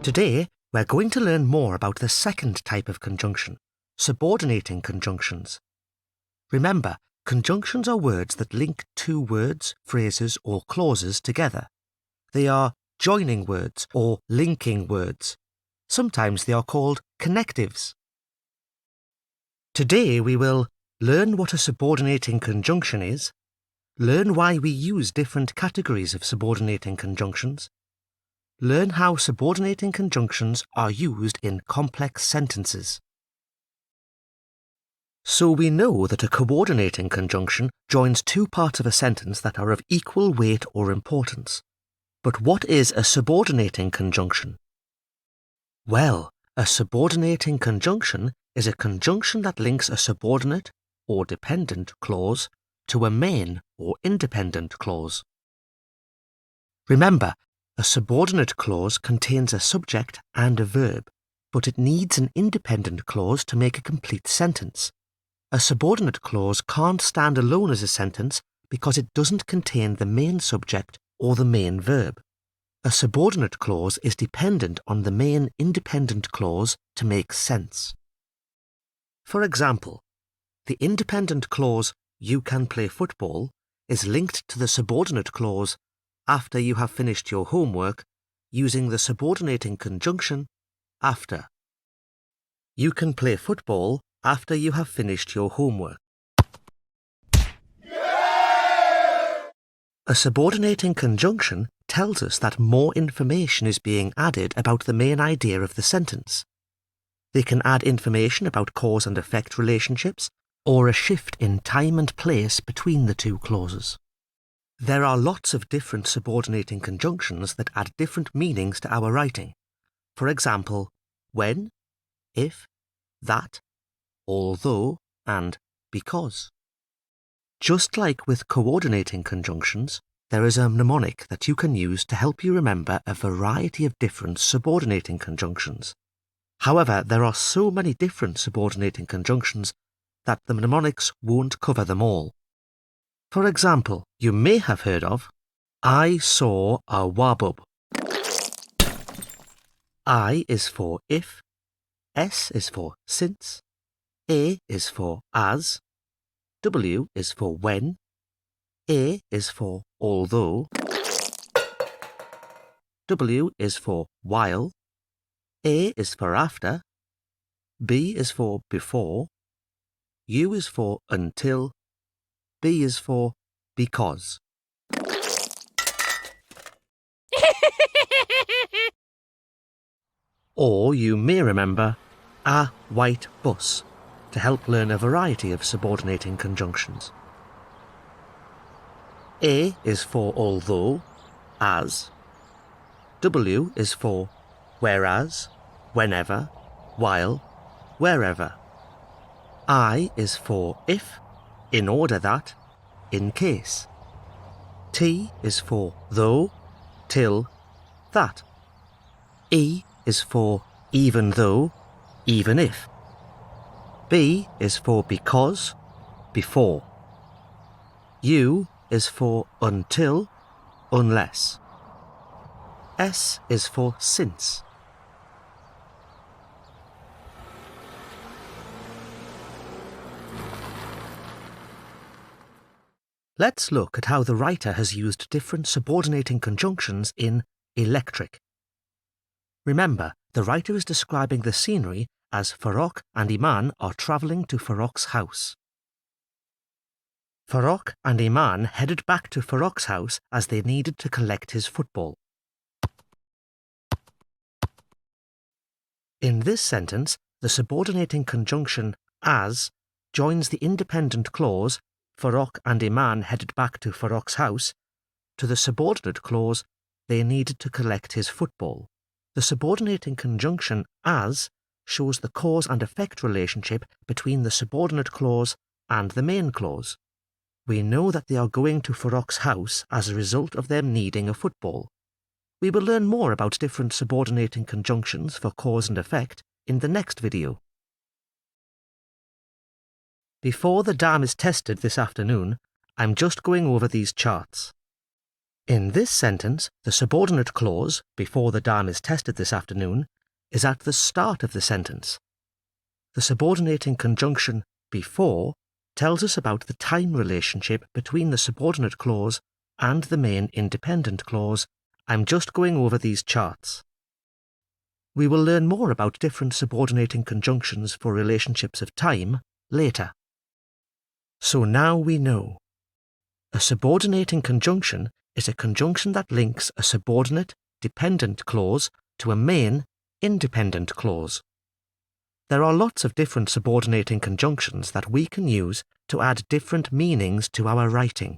Today, we're going to learn more about the second type of conjunction, subordinating conjunctions. Remember, conjunctions are words that link two words, phrases, or clauses together. They are joining words or linking words. Sometimes they are called connectives. Today we will learn what a subordinating conjunction is, learn why we use different categories of subordinating conjunctions, learn how subordinating conjunctions are used in complex sentences. So we know that a coordinating conjunction joins two parts of a sentence that are of equal weight or importance. But what is a subordinating conjunction? Well, a subordinating conjunction is a conjunction that links a subordinate or dependent clause to a main or independent clause. Remember, a subordinate clause contains a subject and a verb, but it needs an independent clause to make a complete sentence. A subordinate clause can't stand alone as a sentence because it doesn't contain the main subject or the main verb. A subordinate clause is dependent on the main independent clause to make sense. For example, the independent clause, "You can play football," is linked to the subordinate clause, "After you have finished your homework," using the subordinating conjunction, after. You can play football after you have finished your homework. A subordinating conjunction tells us that more information is being added about the main idea of the sentence. They can add information about cause and effect relationships or a shift in time and place between the two clauses. There are lots of different subordinating conjunctions that add different meanings to our writing. For example, when, if, that, although, and because. Just like with coordinating conjunctions, there is a mnemonic that you can use to help you remember a variety of different subordinating conjunctions. However, there are so many different subordinating conjunctions that the mnemonics won't cover them all. For example, you may have heard of I saw a wabub. I is for if, S is for since, A is for as, W is for when, A is for although, W is for while, A is for after, B is for before, U is for until, B is for because. Or you may remember a white bus to help learn a variety of subordinating conjunctions. A is for although, as. W is for whereas, whenever, while, wherever. I is for if, in order that, in case. T is for though, till, that. E is for even though, even if. B is for because, before. U is for until, unless. S is for since. Let's look at how the writer has used different subordinating conjunctions in electric. Remember, the writer is describing the scenery as Farrokh and Iman are travelling to Farrokh's house. Farrokh and Iman headed back to Farrokh's house as they needed to collect his football. In this sentence, the subordinating conjunction as joins the independent clause Farrokh and Iman headed back to Farrokh's house to the subordinate clause they needed to collect his football. The subordinating conjunction as shows the cause and effect relationship between the subordinate clause and the main clause. We know that they are going to Farrokh's house as a result of them needing a football. We will learn more about different subordinating conjunctions for cause and effect in the next video. Before the dam is tested this afternoon, I'm just going over these charts. In this sentence, the subordinate clause, before the dam is tested this afternoon, is at the start of the sentence. The subordinating conjunction before tells us about the time relationship between the subordinate clause and the main independent clause. I'm just going over these charts. We will learn more about different subordinating conjunctions for relationships of time later. So now we know. A subordinating conjunction is a conjunction that links a subordinate dependent clause to a main independent clause. There are lots of different subordinating conjunctions that we can use to add different meanings to our writing.